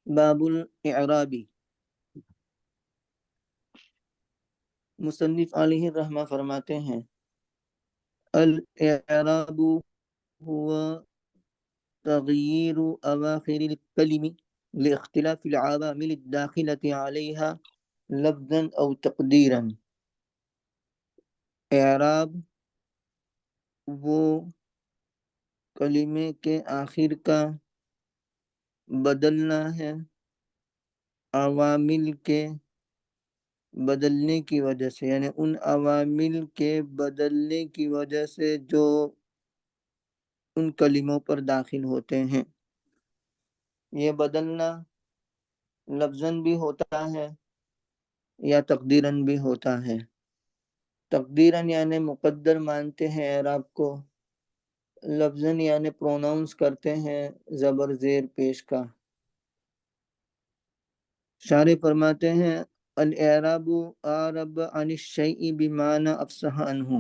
باب الاعرابی، مصنف علیہ الرحمہ فرماتے ہیں الاعراب هو تغییر اواخر الکلم لاختلاف العوامل الداخلة عليها لفظا او تقدیرا۔ اعراب وہ کلمے کے آخر کا بدلنا ہے عوامل کے بدلنے کی وجہ سے، یعنی ان عوامل کے بدلنے کی وجہ سے جو ان کلموں پر داخل ہوتے ہیں۔ یہ بدلنا لفظاً بھی ہوتا ہے یا تقدیراً بھی ہوتا ہے۔ تقدیراً یعنی مقدر مانتے ہیں اعراب کو، لفظاً یعنی پروناؤنس کرتے ہیں زبر زیر پیش کا۔ شارح فرماتے ہیں الاعراب اعرب عن الشیء بمعنی افصح عنہ۔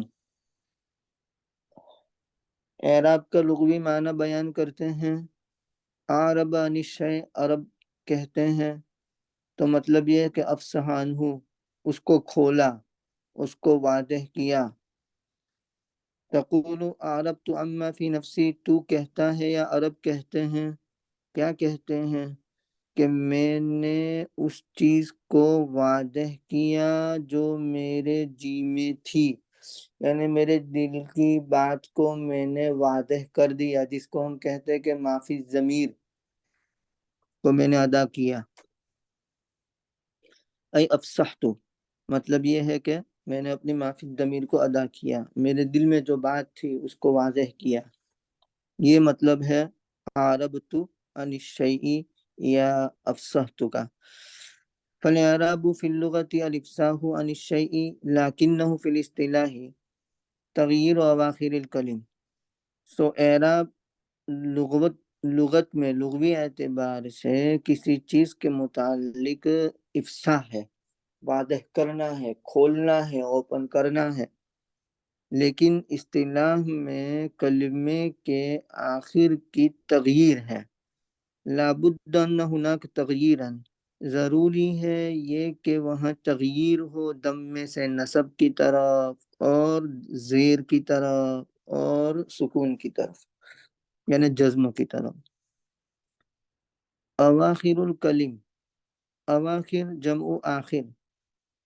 اعراب کا لغوی معنی بیان کرتے ہیں۔ اعرب عن الشیء، عرب کہتے ہیں تو مطلب یہ ہے کہ افصح عنہ، اس کو کھولا، اس کو واضح کیا۔ تقول اعربت عما فی نفسی، تو کہتا ہے یا عرب کہتے ہیں، کیا کہتے ہیں کہ میں نے اس چیز کو واضح کیا جو میرے جی میں تھی، یعنی میرے دل کی بات کو میں نے واضح کر دیا، جس کو ہم کہتے ہیں کہ معافی ضمیر کو میں نے ادا کیا۔ ای افصحت، مطلب یہ ہے کہ میں نے اپنی معافی ضمیر کو ادا کیا، میرے دل میں جو بات تھی اس کو واضح کیا۔ یہ مطلب ہے عربت عن الشیء یا افصحت کا۔ فالاعراب فی اللغة الافصاح عن الشیء لکنہ فی الاصطلاح تغییر اواخر الکلم۔ سو اعراب لغت میں لغوی اعتبار سے کسی چیز کے متعلق افصاح ہے، واضح کرنا ہے، کھولنا ہے، اوپن کرنا ہے، لیکن اصطلاح میں کلمے کے آخر کی تغییر ہے۔ لابد ان ہناک تغییرا، ضروری ہے یہ کہ وہاں تغییر ہو، دم میں سے نصب کی طرف اور زیر کی طرف اور سکون کی طرف، یعنی جزم کی طرف۔ اواخر الکلم، اواخر جمع آخر،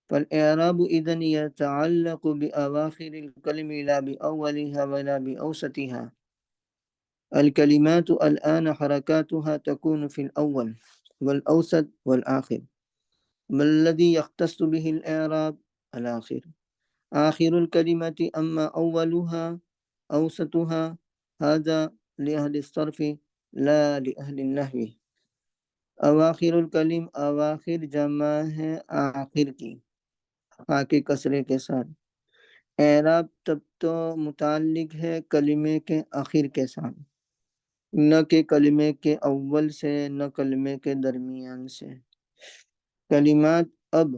فالاعراب اذن يتعلق باواخر الكلم لا باولها ولا باوسطها۔ الكلمات الآن حركاتها تكون في الأول والأوسط والآخر، ما الذي يختص به الإعراب؟ الآخر، آخر الكلمة، أما أولها أوسطها هذا لأهل الصرف لا لأهل النحو۔ اواخر الکلم، اواخر جمع ہے آخر کی، خا کے کسرے کے ساتھ۔ اعراب تب تو متعلق ہے کلمے کے آخر کے ساتھ، نہ کہ کلمے کے اول سے، نہ کلمے کے درمیان سے۔ کلمات اب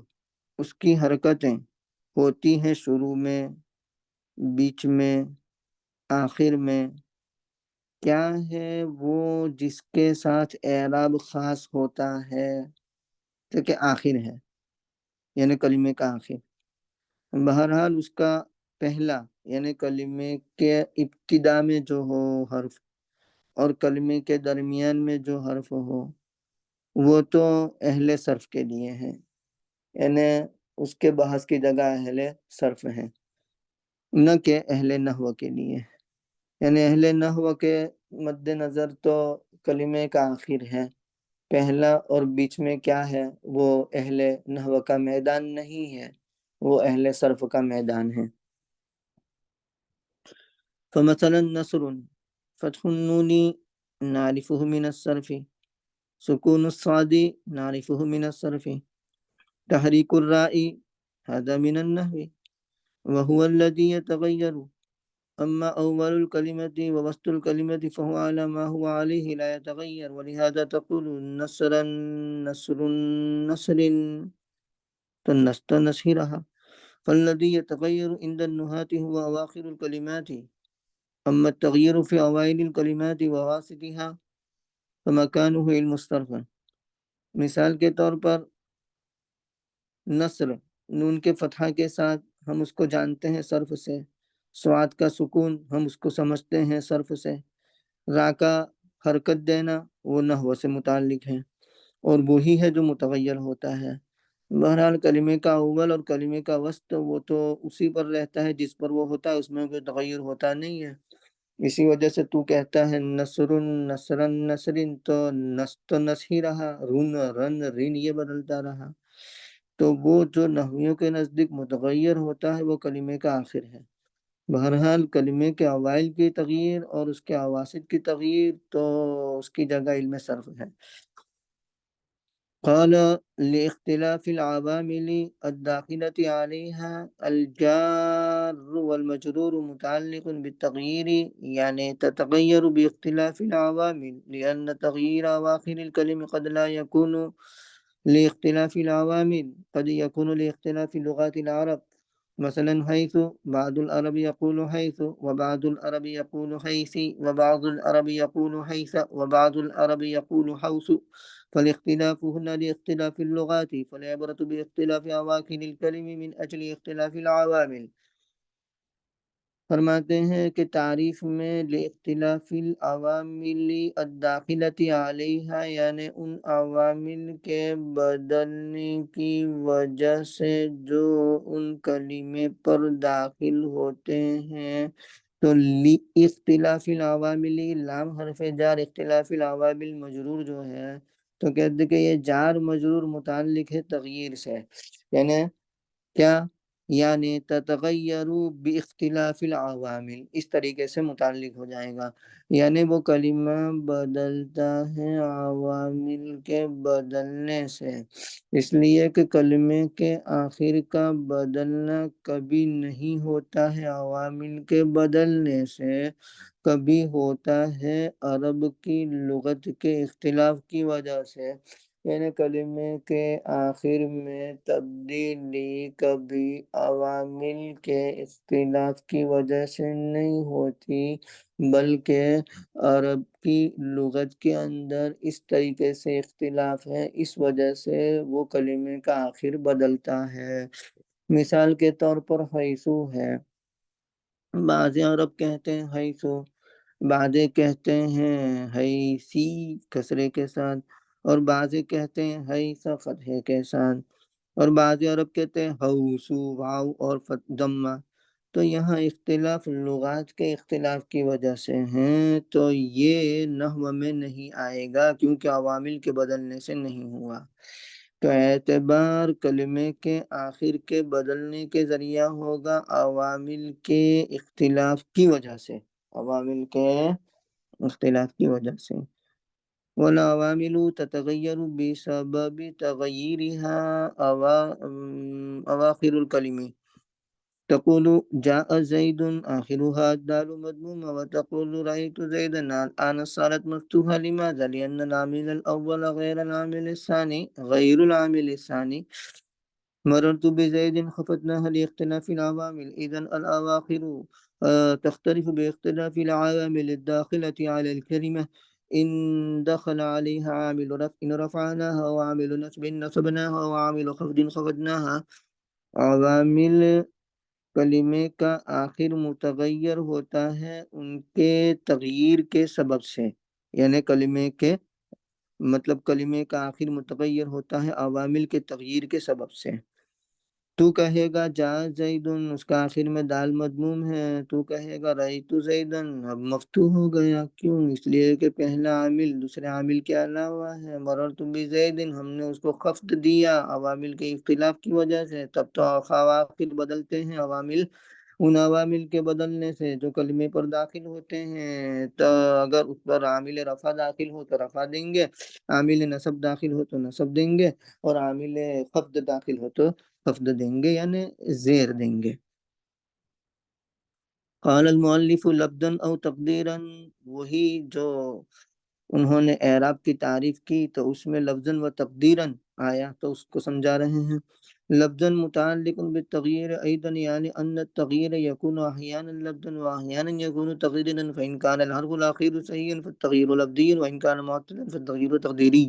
اس کی حرکتیں ہوتی ہیں شروع میں، بیچ میں، آخر میں۔ کیا ہے وہ جس کے ساتھ اعراب خاص ہوتا ہے؟ تو کہ آخر ہے، یعنی کلمے کا آخر۔ بہرحال اس کا پہلا یعنی کلمے کے ابتدا میں جو ہو حرف اور کلمے کے درمیان میں جو حرف ہو وہ تو اہل صرف کے لیے ہے، یعنی اس کے بحث کی جگہ اہل صرف ہے، نہ کہ اہل نحو کے لیے۔ یعنی اہل نحو کے مد نظر تو کلمے کا آخر ہے، پہلا اور بیچ میں کیا ہے، وہ اہل نحو کا میدان نہیں ہے، وہ اہل صرف کا میدان ہے۔ فمثلا نصر، فتح النون نعرفه من الصرف، سکون الصاد نعرفه من الصرف، تحریک الراء هذا من النحو وهو الذي يتغير، أما أول الكلمة ووسط الكلمة فهو على ما هو عليه لا يتغير، ولهذا تقول نصرا نصر نصر تنست نصيرها، فالذي يتغير عند النهاة هو أواخر الكلمات، أما التغيير في أوائل الكلمات وواسطها فمكانه علم الصرف۔ مثال کے طور پر نصر، نون کے فتحہ کے ساتھ ہم اس کو جانتے ہیں صرف سے، سواد کا سکون ہم اس کو سمجھتے ہیں صرف سے، را کا حرکت دینا وہ نحو سے متعلق ہے، اور وہی ہے جو متغیر ہوتا ہے۔ بہرحال کلمے کا اول اور کلمے کا وسط وہ تو اسی پر رہتا ہے جس پر وہ ہوتا ہے، اس میں کوئی تغیر ہوتا نہیں ہے۔ اسی وجہ سے تو کہتا ہے نصر نصرن نصرن، تو نس تو نس ہی رہا، رن رن رن یہ بدلتا رہا۔ تو وہ جو نحویوں کے نزدیک متغیر ہوتا ہے وہ کلمے کا آخر ہے۔ بہرحال کلمے کے اوائل کی تغییر اور اس کے اواسط کی تغییر تو اس کی جگہ علم صرف ہے۔ قال لاختلاف العوامل الداخلة عليها الجار والمجرور متعلق بالتغيير، يعني تتغير باختلاف العوامل، لأن تغيير أواخر الكلم قد لا يكون لاختلاف العوامل، قد يكون لاختلاف لغات العرب. مثلا حيث، بعض العرب يقول حيث، وبعض العرب يقول حيث، وبعض العرب يقول حيث، وبعض العرب يقول حوث. فالاختلاف هنا لاختلاف اللغات، فالعبرة باختلاف أواخر الكلم من أجل اختلاف العوامل۔ فرماتے ہیں کہ تعریف میں لاختلاف العوامل الداخلۃ علیہا، یعنی ان عوامل کے بدلنے کی وجہ سے جو ان کلمے پر داخل ہوتے ہیں، تو اختلاف العوامل، لام حرف جار اختلاف العوامل مجرور جو ہے تو کہتے کہ یہ جار مجرور متعلق ہے تغییر سے، یعنی کیا، یعنی تتغیر باختلاف العوامل، اس طریقے سے متعلق ہو جائے گا، یعنی وہ کلمہ بدلتا ہے عوامل کے بدلنے سے، اس لیے کہ کلمے کے آخر کا بدلنا کبھی نہیں ہوتا ہے عوامل کے بدلنے سے، کبھی ہوتا ہے عرب کی لغت کے اختلاف کی وجہ سے، یعنی کلمے کے آخر میں تبدیلی کبھی عوامل کے اختلاف کی وجہ سے نہیں ہوتی، بلکہ عرب کی لغت کے اندر اس طریقے سے اختلاف ہے، اس وجہ سے وہ کلمے کا آخر بدلتا ہے۔ مثال کے طور پر حیثو ہے، بعض عرب کہتے ہیں حیثو، بعضے کہتے ہیں حیثی کسرے کے ساتھ، اور بعضے کہتے ہیں حیث فتحے کے ساتھ، اور بعض عرب کہتے ہیں حوثو واو اور ضمہ۔ تو یہاں اختلاف لغات کے اختلاف کی وجہ سے ہیں، تو یہ نحو میں نہیں آئے گا کیونکہ عوامل کے بدلنے سے نہیں ہوا۔ تو اعتبار کلمے کے آخر کے بدلنے کے ذریعہ ہوگا عوامل کے اختلاف کی وجہ سے، عوامل کے اختلاف کی وجہ سے۔ والعوامل تتغیر بسبب تغییرها اواخر الکلم، تقول جاء زید آخرها الدال مضمومة، وتقول رأيت زيدا الآن صارت مفتوحة. لماذا؟ لأن العامل الأول غير العامل الثاني. مررت بزيد خفتناها لاختلاف العوامل، إذا الأواخر تختلف باختلاف العوامل الداخلة على الكلمة. إن دخل عليها عامل رفع رفعناها، وعامل نصب نصبناها، وعامل خفض خفضناها. عوامل کلمے کا آخر متغیر ہوتا ہے ان کے تغییر کے سبب سے، یعنی کلمے کے مطلب کلمے کا آخر متغیر ہوتا ہے عوامل کے تغییر کے سبب سے۔ تو کہے گا جا زیدن، اس کا آخر میں دال مضموم ہے، تو کہے گا رأیت زیدن، اب مفتوح ہو گیا، کیوں؟ اس لیے کہ پہلا عامل دوسرے عامل کے علاوہ ہے۔ مررت بزیدن، ہم نے اس کو خفض دیا عوامل کے اختلاف کی وجہ سے، تب تو عواقب بدلتے ہیں عوامل، ان عوامل کے بدلنے سے جو کلمے پر داخل ہوتے ہیں، تو اگر اس پر عامل رفع داخل ہو تو رفع دیں گے، عامل نصب داخل ہو تو نصب دیں گے، اور عامل خفض داخل ہو تو خفض دیں گے، یعنی زیر دیں گے۔ قال المؤلف لفظا او تقدیرا، وہی جو انہوں نے اعراب کی تعریف کی تو اس میں لفظا و تقدیرا آیا تو اس کو سمجھا رہے ہیں۔ لفظا متعلق بالتغییر ایضا، یعنی ان التغییر یکون احیانا لفظا واحیانا یکون تقدیرا، فان کان الحرف الاخیر صحیحا فالتغییر لفظی، وان کان معطلا فالتغییر تقدیری۔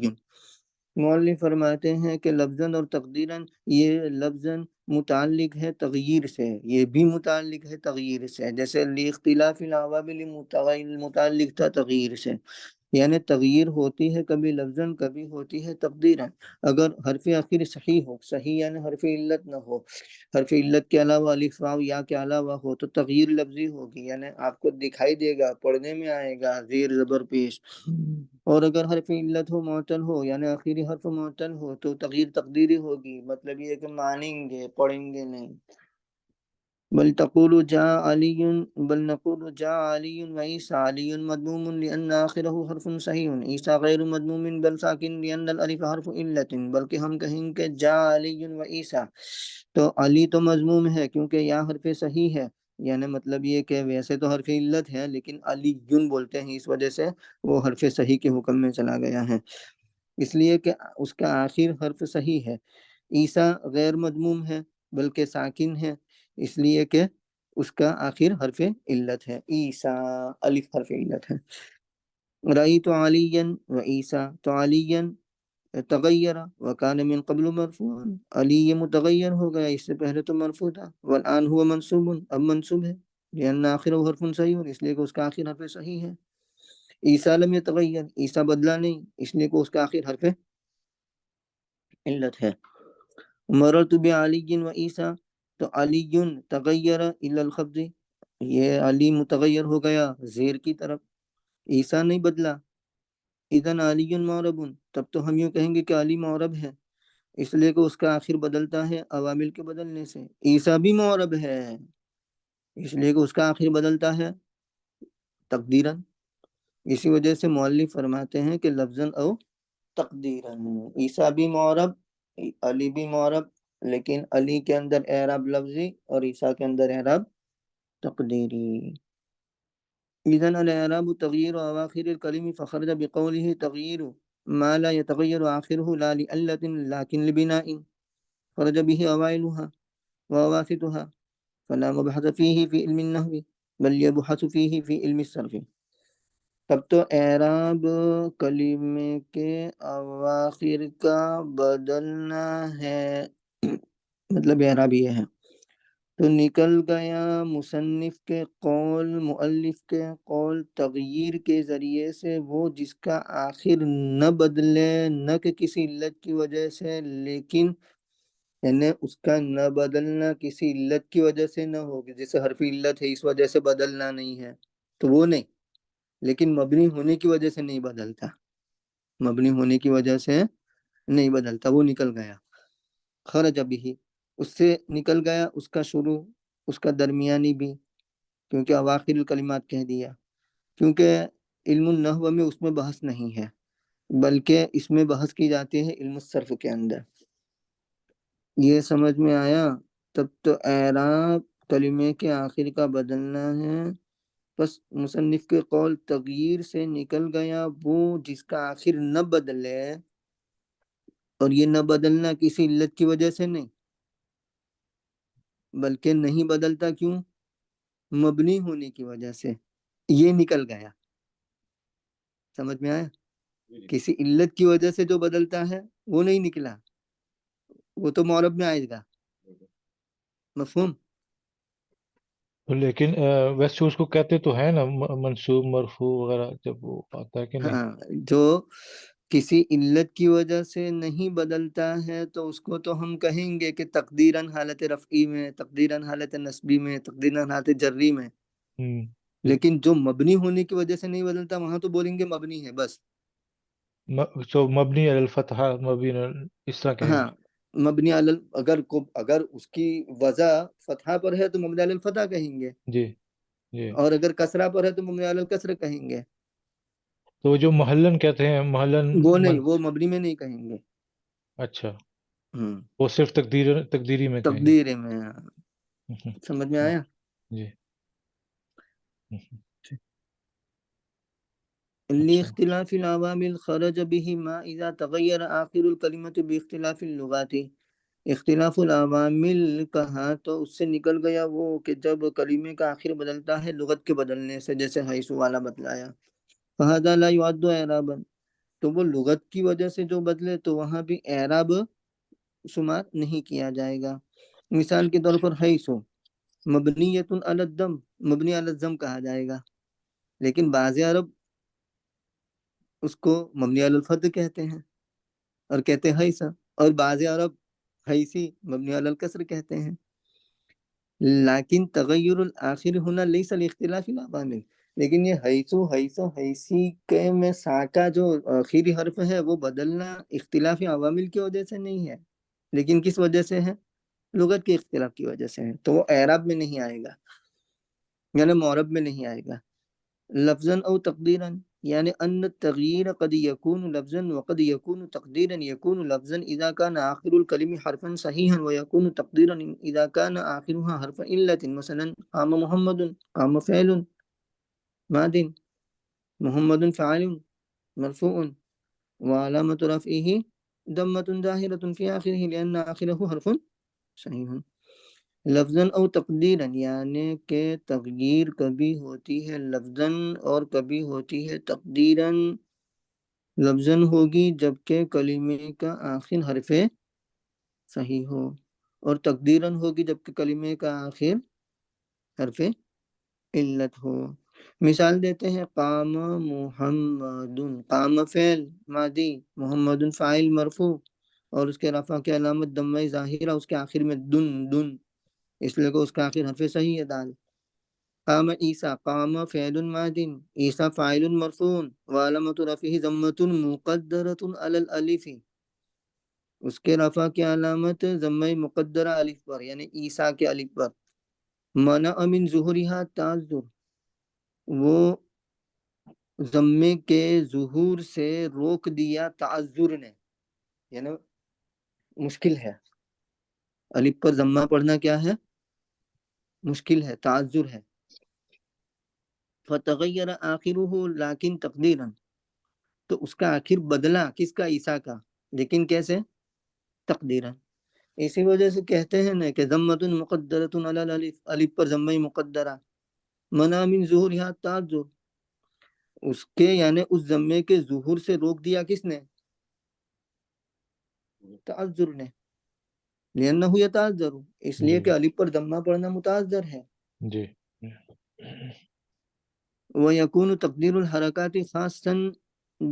مؤلف فرماتے ہیں کہ لفظاً اور تقدیراً یہ لفظاً متعلق ہے تغیر سے، یہ بھی متعلق ہے تغیر سے، جیسے اختلاف العوامل متعلق تھا تغیر سے، یعنی تغیر ہوتی ہے کبھی لفظاً کبھی ہوتی ہے تقدیراً۔ اگر حرف آخر صحیح ہو، صحیح یعنی حرف علت نہ ہو، حرف علت کے علاوہ الف واو یا کے علاوہ ہو تو تغیر لفظی ہوگی، یعنی آپ کو دکھائی دے گا، پڑھنے میں آئے گا زیر زبر پیش۔ اور اگر حرف علت ہو، معطل ہو، یعنی آخری حرف معطل ہو تو تغیر تقدیری ہوگی، مطلب یہ ہے کہ مانیں گے، پڑھیں گے نہیں۔ بل تقول جاء علی بل نقول جاء علی وعیسى علی مضموم لأن آخره حرف صحیح، عیسیٰ غیر مضموم بل ساکن لأن الالف حرف علت، بلکہ ہم کہیں کہ جاء علی وعیسیٰ تو علی تو مضموم ہے کیونکہ یا حرف صحیح ہے، یعنی مطلب یہ کہ ویسے تو حرف علت ہے لیکن علی بولتے ہیں، اس وجہ سے وہ حرف صحیح کے حکم میں چلا گیا ہے، اس لیے کہ اس کا آخر حرف صحیح ہے۔ عیسیٰ غیر مضموم ہے بلکہ ساکن ہے، اس لیے کہ اس کا آخر حرف علت ہے، عیسیٰ الف حرف علت ہے۔ رأیت علیاً و عیسیٰ تو علیاً تغیر وکان من قبل مرفوعا، علی یہ متغیر ہو گیا، اس سے پہلے تو مرفوع تھا، والآن ہوا منصوب اب منصوب ہے، لأن آخر حرف صحیح، اس لیے کہ اس کا آخر حرف صحیح ہے۔ عیسیٰ لم یتغیر، عیسیٰ بدلا نہیں، اس لیے کہ اس کا آخر حرف علت ہے۔ مررت بعلی و عیسیٰ تو علی تغیر الی الخفض، یہ علی متغیر ہو گیا زیر کی طرف، عیسیٰ نہیں بدلا، اذن علی معرب، تب تو ہم یوں کہیں گے کہ علی معرب ہے، اس لیے کہ اس کا آخر بدلتا ہے عوامل کے بدلنے سے، عیسیٰ بھی معرب ہے اس لیے کہ اس کا آخر بدلتا ہے تقدیراً، اسی وجہ سے مؤلف فرماتے ہیں کہ لفظاً او تقدیراً عیسیٰ بھی معرب، علی بھی معرب، لیکن علی کے اندر اعراب لفظی اور عیسیٰ کے اندر اعراب تقدیری۔ اذن الاعراب تغییر اواخر الکلم فخرج بقوله تغییر ما لا يتغير آخره لا لعلة لكن لبناء خرج به اوائلها وواسطها فلا مبحث فيه في علم النحو بل يبحث فيه في علم الصرف۔ تب تو اعراب کلمے کے اواخر کا بدلنا ہے، مطلب اعراب یہ ہے، تو نکل گیا مصنف کے قول، مؤلف کے قول تغییر کے ذریعے سے وہ جس کا آخر نہ بدلے، نہ کہ کسی علت کی وجہ سے، لیکن یعنی اس کا نہ بدلنا کسی علت کی وجہ سے نہ ہوگی، جیسے حرف علت ہے اس وجہ سے بدلنا نہیں ہے تو وہ نہیں، لیکن مبنی ہونے کی وجہ سے نہیں بدلتا، مبنی ہونے کی وجہ سے نہیں بدلتا، وہ نکل گیا۔ خرج بھی، اس سے نکل گیا اس کا شروع، اس کا درمیانی بھی، کیونکہ اواخر الکلمات کہہ دیا، کیونکہ علم النحو میں اس میں بحث نہیں ہے، بلکہ اس میں بحث کی جاتی ہے علم الصرف کے اندر۔ یہ سمجھ میں آیا؟ تب تو اعراب کلمے کے آخر کا بدلنا ہے، بس مصنف کے قول تغییر سے نکل گیا وہ جس کا آخر نہ بدلے، اور یہ نہ بدلنا کسی علت کی وجہ سے نہیں، بلکہ نہیں بدلتا کیوں؟ مبنی ہونے کی وجہ سے، یہ نکل گیا، سمجھ میں آیا؟ کسی علت کی وجہ سے جو بدلتا ہے وہ نہیں نکلا، وہ تو معرب میں آئے گا، مفہوم؟ لیکن ویسے اس کو کہتے تو ہے نا منصوب مرفوع وغیرہ جب وہ آتا ہے کہ نہیں؟ ہاں، جو کسی علت کی وجہ سے نہیں بدلتا ہے تو اس کو تو ہم کہیں گے کہ تقدیراً حالت رفعی میں، تقدیراً حالت نصبی میں، تقدیراً حالت جری میں، جی لیکن جو مبنی ہونے کی وجہ سے نہیں بدلتا وہاں تو بولیں گے مبنی ہے بس۔ تو مبنی علی الفتح، اس طرح کہیں ہاں، گے۔ مبنی علی اگر اس کی وضع فتحہ پر ہے تو مبنی علی الفتح کہیں گے، جی جی، اور اگر کسرہ پر ہے تو مبنی علی الکسر کہیں گے، تو جو محلن کہتے ہیں، محلن وہ نہیں، وہ مبنی میں نہیں کہیں گے، اچھا، ہوں، وہ صرف تقدیری میں کہیں گے۔ تقدیر میں۔ سمجھ میں آیا؟ جی، اچھا، لاختلاف العوامل خرج به ما اذا تغیر آخر الکلمۃ باختلاف اللغات، اختلاف العوامل کہا تو اس سے نکل گیا وہ کہ جب کلمے کا آخر بدلتا ہے لغت کے بدلنے سے، جیسے حیث والا بتلایا، فہذا لا يعد اعرابا، تو وہ لغت کی وجہ سے جو بدلے تو وہاں بھی اعراب شمار نہیں کیا جائے گا. مثال کے طور پر حیثو مبنیۃ علی الدم، مبنی علی الضم کہا جائے گا، لیکن بعض عرب اس کو مبنی علی الفتح کہتے ہیں اور کہتے ہیں حیثا، اور بعض عرب حیثی مبنی علی الکسر کہتے ہیں. لیکن تغیر الآخر ہونا لیس الاختلاف العوامل، لیکن یہ حیثو حیثو حیثی کے میں سا کا جو آخری حرف ہے وہ بدلنا اختلاف عوامل کی وجہ سے نہیں ہے، لیکن کس وجہ سے ہے؟ لغت کے اختلاف کی وجہ سے ہے. تو وہ اعراب میں نہیں آئے گا، یعنی معرب میں نہیں آئے گا. لفظا او تقدیرا، يعني أن التغيير قد يكون لفظا وقد يكون تقديرا. يكون لفظا إذا كان آخر الكلمة حرفا صحيحا، ويكون تقديرا إذا كان آخرها حرف إلة. مثلا قام محمد، قام فعل ماض، محمد فاعل مرفوع، وعلامة رفعه ضمة ظاهرة في آخره لأن آخره حرف صحيح. لفظاً او تقدیراً، یعنی کہ تغییر کبھی ہوتی ہے لفظاً اور کبھی ہوتی ہے تقدیراً. لفظاً ہوگی جبکہ کلمے کا آخر حرف صحیح ہو، اور تقدیراً ہوگی جبکہ کلمے کا آخر حرف علت ہو. مثال دیتے ہیں قام محمد، قام فعل ماضی، محمد فاعل مرفوع، اور اس کے رفع کی علامت ضمہ ظاہرہ اس کے آخر میں دن دن، اس لیے کہ اس کا آخر حرف صحیح ہے دال. قام عیسیٰ، قام فعل ماض، عیسیٰ فاعل مرفوع، وعلامۃ رفعہ ضمۃ مقدرۃ علی الالف، اس کے رفع کی علامت ضمہ مقدرہ الف پر، یعنی عیسیٰ کے الف پر. منع من ظہورها تعذر، وہ ضمے کے ظہور سے روک دیا تعذر نے، یعنی مشکل ہے. الف پر ضمہ پڑھنا کیا ہے؟ مشکل ہے، تعذر ہے. فتغیر آخرہ لیکن تقدیرا، تو اس کا آخر بدلا، کس کا؟ عیسیٰ کا، لیکن کیسے؟ تقدیرا. اسی وجہ سے کہتے ہیں نا کہ ضمۃ مقدرۃ علی الالف، الف پر ضمہ مقدرہ. منع من ظہورها تعذر، اس کے یعنی اس ضمے کے ظہور سے روک دیا کس نے؟ تعذر نے. لأنہ یتعذر، اس لیے جی کہ الف پر ضمہ پڑھنا متعذر ہے. جی. ويكون تقدير الحركات خاصا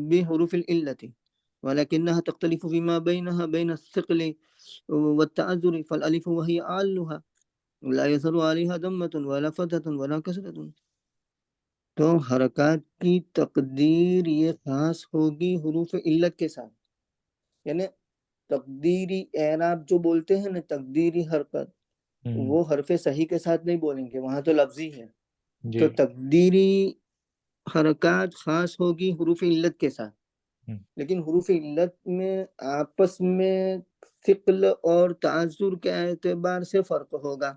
بحروف العلة، ولكنها تختلف فيما بينها بين الثقل والتعذر. فالألف وهي أعلها لا يظهر عليها ضمة ولا فتحة ولا كسرة. تو حرکات کی تقدیر یہ خاص ہوگی حروف علت کے ساتھ، یعنی تقدیری اعراب جو بولتے ہیں نا تقدیری حرکت، وہ حرف صحیح کے ساتھ نہیں بولیں گے، وہاں تو لفظی ہے. تو تقدیری حرکات خاص ہوگی حروف علت کے ساتھ، لیکن حروف علت میں آپس میں ثقل اور تعذر کے اعتبار سے فرق ہوگا،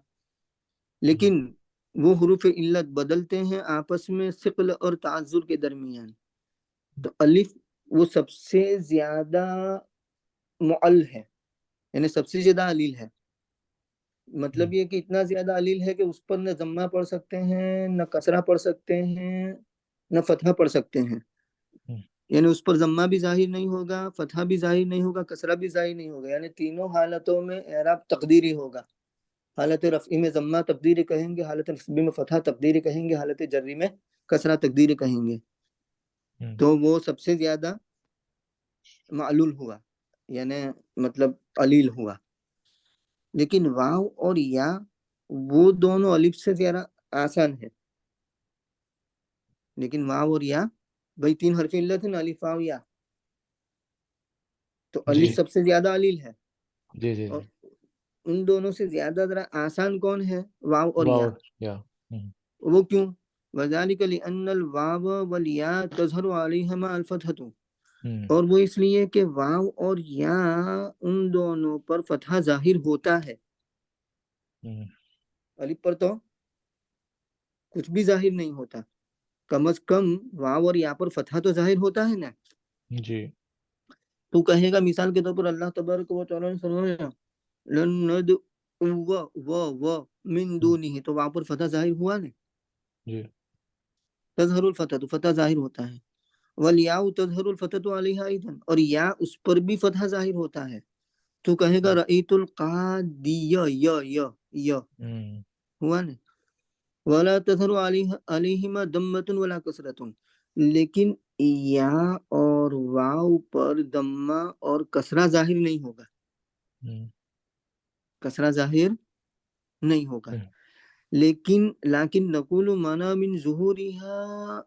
لیکن وہ حروف علت بدلتے ہیں آپس میں ثقل اور تعذر کے درمیان. تو الف وہ سب سے زیادہ معل ہے، یعنی سب سے زیادہ علیل ہے. مطلب یہ کہ اتنا زیادہ علیل ہے کہ اس پر نہ ضمہ پڑھ سکتے ہیں، نہ کسرہ پڑھ سکتے ہیں، نہ فتحہ پڑھ سکتے ہیں. یعنی اس پر ضمہ بھی ظاہر نہیں ہوگا، فتحہ بھی ظاہر نہیں ہوگا، کسرہ بھی ظاہر نہیں ہوگا، یعنی تینوں حالتوں میں اعراب تقدیری ہوگا. حالت رفعی میں ضمہ تقدیری کہیں گے، حالت نصبی میں فتحہ تقدیری کہیں گے، حالت جری میں کسرہ تقدیری کہیں گے. تو وہ سب سے زیادہ معلول ہوا، یعنی مطلب علیل ہوا. لیکن واو اور یا وہ دونوں الف سے زیادہ آسان ہے، لیکن واو اور یا بھائی تین حرف علت ہے نا، الف واو یا، تو الف سب سے زیادہ علیل ہے. اور ان دونوں سے زیادہ ذرا آسان کون ہے؟ واو اور یا. وہ کیوں؟ وذالک لأن الواو والیا تظہر علیہما الفتحۃ، اور وہ اس لیے کہ واو اور یا ان دونوں پر فتحہ ظاہر ہوتا ہے. الف پر تو کچھ بھی ظاہر نہیں ہوتا، کم از کم واو اور یا پر فتحہ تو ظاہر ہوتا ہے نا. جی. تو کہے گا مثال کے طور پر اللہ تبارک و تعالیٰ نے فرمایا لن ندعو من دونہ، تو وہاں پر فتح ظاہر ہوا نا. جی. تظہر الفتح، تو فتح ظاہر ہوتا ہے. والیا تظہر الفتح علیہا ایضا، اور یا اس پر بھی فتح ظاہر ہوتا ہے. تو کہے گا رأیت القادیہ، یا ہوا نا. ولا تظہر علیہما دمۃ ولا کسرۃ، لیکن یا اور واو پر دمہ اور کسرہ ظاہر نہیں ہوگا، کسرہ ظاہر نہیں ہوگا. لیکن نقول مانا من ظہورها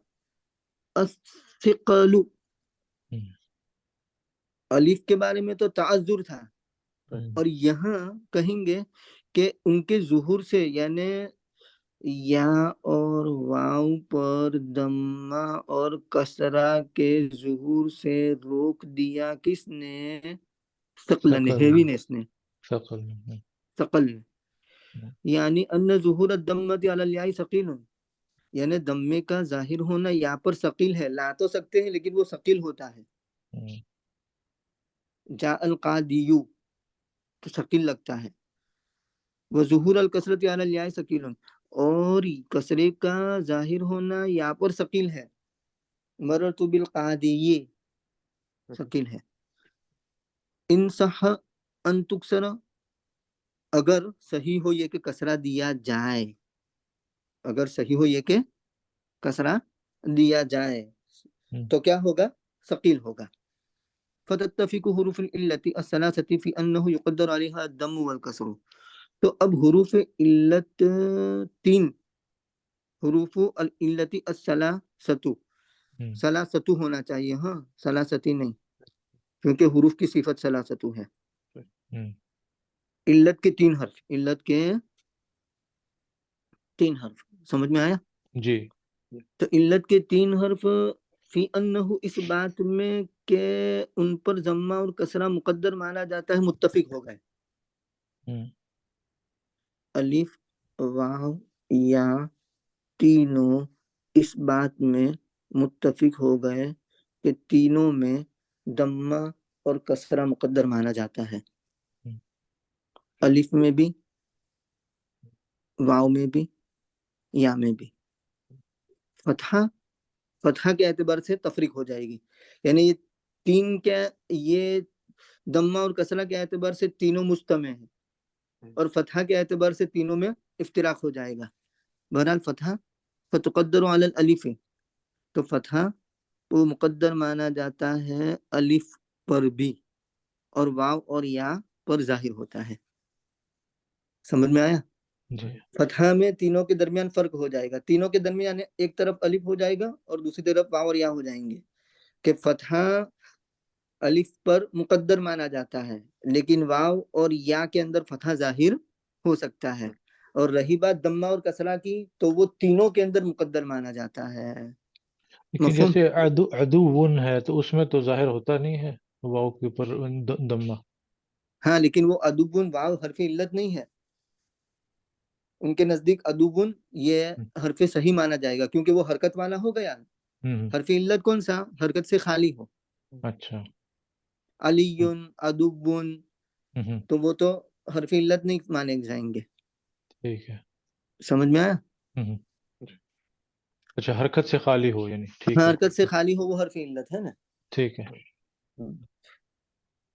الثقل، الف کے بارے میں تو تعذر تھا، اور یہاں کہیں گے کہ ان کے ظہور سے، یعنی یا اور واو پر دمہ اور کسرہ کے ظہور سے روک دیا کس نے؟ ثقل نے، ہیوینس نے، ثقل نے. یعنی ان ظہور الدمۃ علی الیاء ثقیل، یعنی دمے کا ظاہر ہونا یا پر ثقیل ہے. لا تو سکتے ہیں لیکن وہ ثقیل ہوتا ہے. جاء القادیو تو ثقیل لگتا ہے. وظہور الکسرۃ علی الیاء ثقیل، اور کسرے کا ظاہر ہونا یا پر ثقیل ہے. مررت بالقادی ثقیل ہے. ان صح ان تکسر، اگر صحیح ہو یہ کہ کسرہ دیا جائے، اگر صحیح ہو یہ کہ کسرہ دیا جائے تو کیا ہوگا؟ ثقیل ہوگا. فتتفق حروف العلت الثلاثة في انه يقدر عليها الدم والكسر. تو اب حروف علت تین، حروف العلت الثلاثة، ثلاثة ہونا چاہیے، ہاں ثلاثتی نہیں، کیونکہ حروف کی صفت ثلاثة ہے. علت کے تین حرف، علت کے تین حرف، سمجھ میں آیا؟ جی. تو علت کے تین حرف فی انہو، اس بات میں کہ ان پر ضمہ اور کسرہ مقدر مانا جاتا ہے، متفق ہو گئے. الف واو یا تینوں اس بات میں متفق ہو گئے کہ تینوں میں ضمہ اور کسرہ مقدر مانا جاتا ہے. الف میں بھی، واو میں بھی، یا میں بھی. فتحہ کے اعتبار سے تفریق ہو جائے گی، یعنی یہ تین کیا، یہ ضمہ اور کسرہ کے اعتبار سے تینوں مجتمع ہیں، اور فتحہ کے اعتبار سے تینوں میں افتراق ہو جائے گا. بہرحال فتحہ فتقدر علی الالف، تو فتحہ وہ مقدر مانا جاتا ہے الف پر بھی، اور واو اور یا پر ظاہر ہوتا ہے. سمجھ میں آیا؟ جی. فتحہ میں تینوں کے درمیان فرق ہو جائے گا، تینوں کے درمیان ایک طرف الف ہو جائے گا اور دوسری طرف واو اور یا ہو جائیں گے، کہ فتحہ الف پر مقدر مانا جاتا ہے لیکن واو اور یا کے اندر فتحہ ظاہر ہو سکتا ہے. اور رہی بات ضمہ اور کسرہ کی، تو وہ تینوں کے اندر مقدر مانا جاتا ہے. لیکن مفہوم؟ جیسے عدوون ہے تو اس میں تو ظاہر ہوتا نہیں ہے واو کے اوپر دمہ. ہاں لیکن وہ ادوبن واو حرف علت نہیں ہے، ان کے نزدیک ادوبن یہ حرف صحیح مانا جائے گا، کیونکہ وہ حرکت والا ہو گیا. حرف علت کون سا؟ حرکت سے خالی ہو. اچھا. علیون، ادوبن، تو وہ تو حرف علت نہیں مانے جائیں گے. ٹھیک ہے. سمجھ میں آیا؟ اچھا، حرکت سے خالی ہو، یعنی ٹھیک ہے. حرکت سے خالی ہو وہ حرف علت ہے نا. ٹھیک ہے.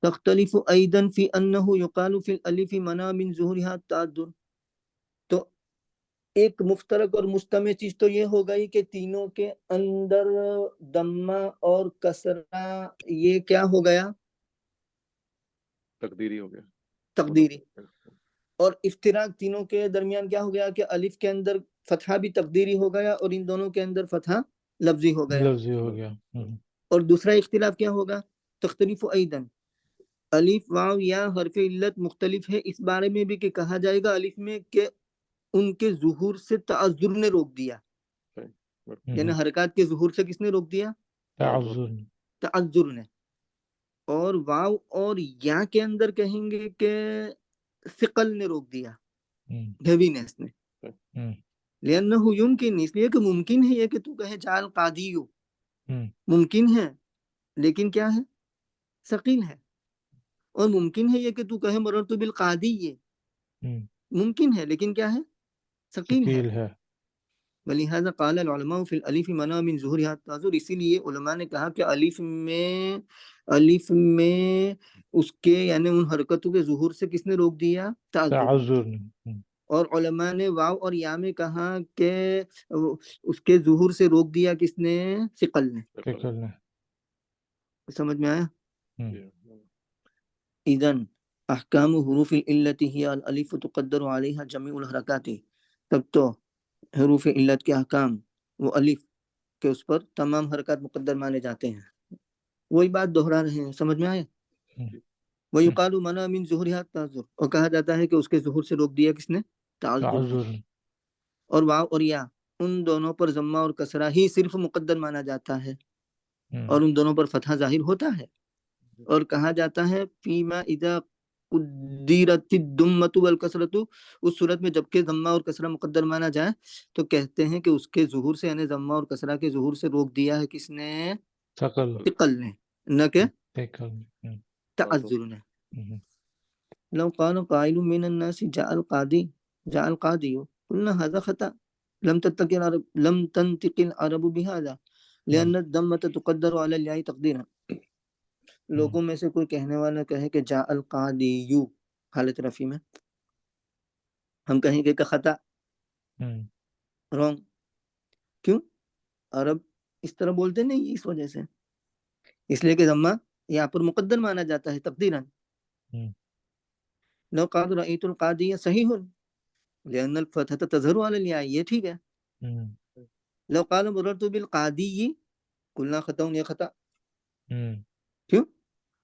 تختلف ایضا فی انه یقال فی الالف منع من ظہورها التعذر. تو ایک مفترق اور مجتمع چیز تو یہ ہو گئی کہ تینوں کے اندر ضمہ اور کسرہ یہ کیا ہو گیا؟ تقدیری ہو گیا، تقدیری. اور افتراق تینوں کے درمیان کیا ہو گیا کہ الف کے اندر فتحہ بھی تقدیری ہو گیا اور ان دونوں کے اندر فتحہ لفظی ہو گیا. لفظی ہو گیا. اور دوسرا اختلاف کیا ہوگا؟ تختلف ایضا، الف واو یا حرف علت مختلف ہے اس بارے میں بھی کہ کہا جائے گا الف میں کہ ان کے ظہور سے تعذر نے روک دیا، یعنی حرکات کے ظہور سے کس نے روک دیا؟ تعذر نے. اور واو اور یا کے اندر کہیں گے کہ ثقل نے روک دیا، ہیوینس نے. لأنه يمكن، اس لیے کہ ممکن ہے یہ کہ تو کہے جعل قادیو، ممکن ہے لیکن کیا ہے؟ ثقیل ہے. اور ممکن ہے یہ کہ تو کہے مررت بالقادی، ممکن ہے لیکن کیا ہے؟ ثقیل ہے. ولہذا قال العلماء فی الالف منع من ظہورها التعذر، اسی لیے علماء نے کہا کہ الف میں اس کے یعنی ان حرکتوں کے ظہور سے کس نے روک دیا؟ تعذر نے۔ تعذر اور علماء نے واو اور یا میں کہا کہ اس کے ظہور سے روک دیا کس نے؟ ثقل نے۔ سمجھ میں آیا؟ اذن احکام حروف العلت ہی الالف تقدر علیہا جمیع الحرکات، تب تو حروف علت کے احکام وہ الف کے اس پر تمام حرکات مقدر مانے جاتے ہیں۔ وہی بات دہرا رہے ہیں، سمجھ میں آیا؟ وَيُقَالُ مَنَعَ مِن ظُهُورِهَا التَّعَذُّرُ، اور کہا جاتا ہے کہ اس کے ظہور سے روک دیا کس نے؟ تعذر نے۔ اور واو اور یا ان دونوں پر ضمہ اور کسرہ ہی صرف مقدر مانا جاتا ہے، اور ان دونوں پر فتحہ ظاہر ہوتا ہے۔ اور کہا جاتا ہے فیما اذا قدرت الضمۃ والکسرۃ، اس صورت میں جبکہ ضمہ اور کسرہ مقدر مانا جائے تو کہتے ہیں کہ اس کے ظہور سے یعنی ضمہ اور کسرہ کے ظہور سے روک دیا ہے کس نے؟ ثقل نے، نہ کہ تعذر نے۔ لو قال قائل من الناس جاء القاضي قلنا هذا خطأ، لم تنطق العرب بهذا لأن الضمة تقدر على الياء تقديرا۔ لوگوں میں سے کوئی کہنے والا کہے کہ جاء القاضی حالت رفع میں، ہم کہیں گے کہ خطا، رونگ۔ کیوں؟ عرب اس طرح بولتے نہیں، اس وجہ سے، اس لیے کہ ضمہ یہاں پر مقدر مانا جاتا ہے تقدیراً۔ لو قال رأيت القاضي صحیح لأن الفتحة تظهر على الياء، یہ ٹھیک ہے۔ لو قال مررت بالقاضي قلنا خطأ، یہ خطا۔ کیوں؟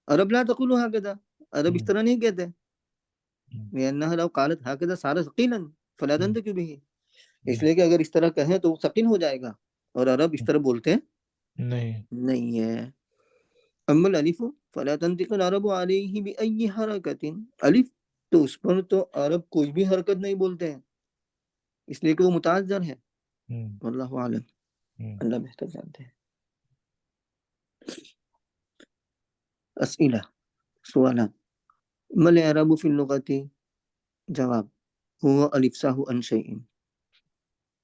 عرب لا تقول هكذا، عرب اس طرح نہیں کہتے، لأنها لو قالت هكذا صار ثقيلا فلا تنطق به، اس لیے کہ اگر اس طرح کہیں تو ثقيل ہو جائے گا، اور عرب اس طرح بولتے نہیں ہے۔ اما الالف فلا تنطق العرب عليه بأي حركة، الف تو اس پر تو عرب کوئی بھی حرکت نہیں بولتے ہیں، اس لیے کہ وہ متعذر ہے۔ واللہ عالم، اللہ بہتر جانتے ہیں۔ اسئلہ، سوالات۔ ما الاعراب فی اللغت؟ جواب، هو الافصاح عن شیء،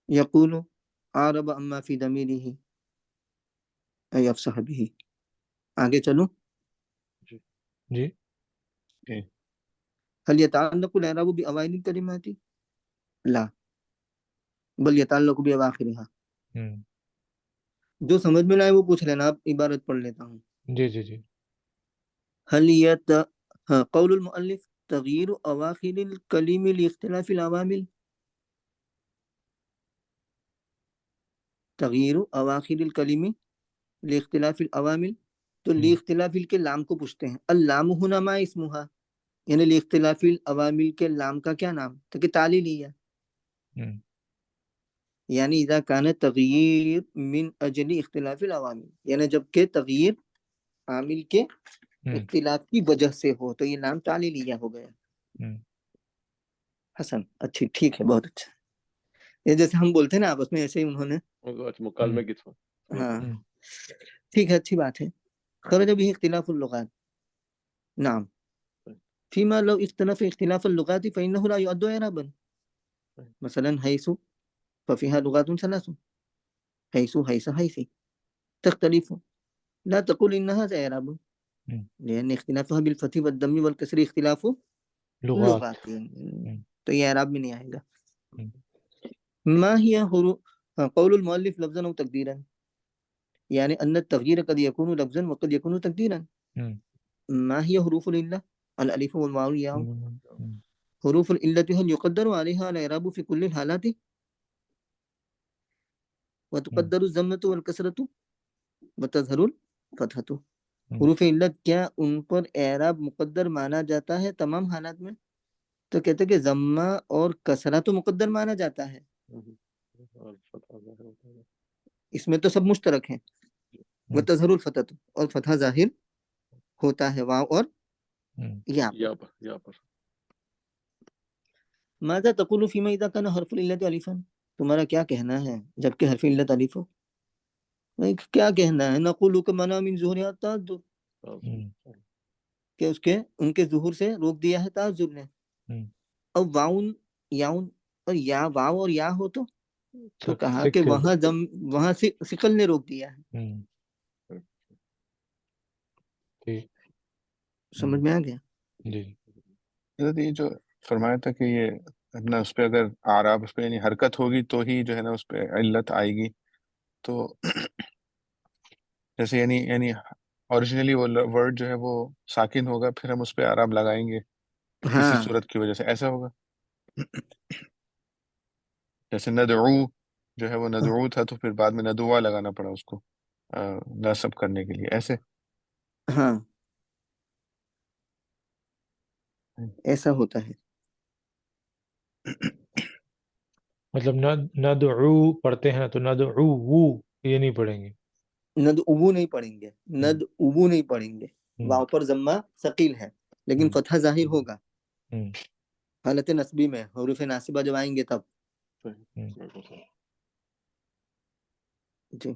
یقول عارب اما فی ضمیرہ ای افصح به۔ آگے چلو جی۔ هل يتعلق الاعراب بأوائل الكلمات؟ لا، بل يتعلق بأواخرها۔ جو سمجھ میں نہ آئے وہ پوچھ لینا، اب عبارت پڑھ لیتا ہوں۔ جی۔ قول المؤلف تغییر اواخر الکلم لاختلاف العوامل، تغییر اواخر الکلم لاختلاف العوامل، تو لاختلاف کے لام کو پوچھتے ہیں، اللام ہنا ما اسمها، یعنی لاختلاف العوامل کے لام کا کیا نام؟ تو کہ تعلیلی ہے، یعنی اذا کان تغییر من اجل اختلاف العوامل، یعنی جب کہ تغییر عامل کے اختلاف کی وجہ سے ہو تو یہ نام تعلیلیہ ہو گیا۔ حسن، اچھی، ٹھیک ہے، بہت اچھا۔ یہ جیسے ہم بولتے ہیں نا آپس میں، ایسے ہی انہوں نے مکالمے کی تھا۔ ہاں ٹھیک ہے، اچھی بات ہے۔ خرج به اختلاف اللغات، نعم، فيما لو اختلف اختلاف اللغات فإنه لا يؤد إعرابا، مثلا حيث ففيها لغات ثلاث، حيث حيثي تختلف، لا تقول إن هذا إعراب، لأن اختلافها بالفتح والضم والكسر اختلاف لغات، تو یہ اعراب میں نہیں آئے گا۔ ما هي قول المؤلف لفظا او تقديرا، يعني ان التغيير قد يكون لفظا وقد يكون تقديرا۔ ما هي حروف العلة؟ الالف والواو والياء۔ حروف العلة هل يقدر عليها الاعراب في كل الحالات؟ وتقدر الضمة والكسرة وتظهر الفتحة۔ حروف علت کیا ان پر اعراب مقدر مانا جاتا ہے تمام حالات میں؟ تو کہتے ہیں کہ ضمہ اور کسرہ تو مقدر مانا جاتا ہے، اس میں تو سب مشترک ہیں۔ وتظہر الفتحۃ، اور فتح ظاہر ہوتا ہے واو اور یا پر۔ ماذا تقول فيما اذا كان حرف العلت الفا؟ تمہارا کیا کہنا ہے جبکہ حرف علت الف ہو؟ کیا کہنا ہے؟ نقول كمنع من ظهورها التعذر، کہ اس کے ان کے ظہور سے روک دیا ہے تعذر نے۔ اور واؤن یاؤن، اور یا واو اور یا ہو تو تو کہا کہ وہاں ثقل نے روک دیا ہے. ٹھیک سمجھ میں آ گیا؟ جی. حضرت یہ جو فرمایا تھا کہ یہ اپنا اس پہ اگر آراب اس پہ یعنی حرکت ہوگی تو ہی جو ہے نا اس پہ علت آئے گی. تو جیسے یعنی اوریجنلی وہ ورڈ جو ہے وہ ساکن ہوگا، پھر ہم اس پہ آراب لگائیں گے کسی ہاں صورت کی وجہ سے، ایسا ہوگا. جیسے ندعو جو ہے وہ ندعو تھا تو پھر بعد میں ندوا لگانا پڑا اس کو نصب کرنے کے لیے، ایسے. ہاں ایسا ہوتا ہے. مطلب ندعو پڑھتے ہیں تو ندعو یہ نہیں پڑھیں گے. ند ابو نہیں پڑھیں گے، ند ابو نہیں پڑھیں گے. واو پر ضمہ ثقیل ہے لیکن فتحہ ظاہر ہوگا حالت نصبی میں، حروف ناصبہ جب آئیں گے تب. جی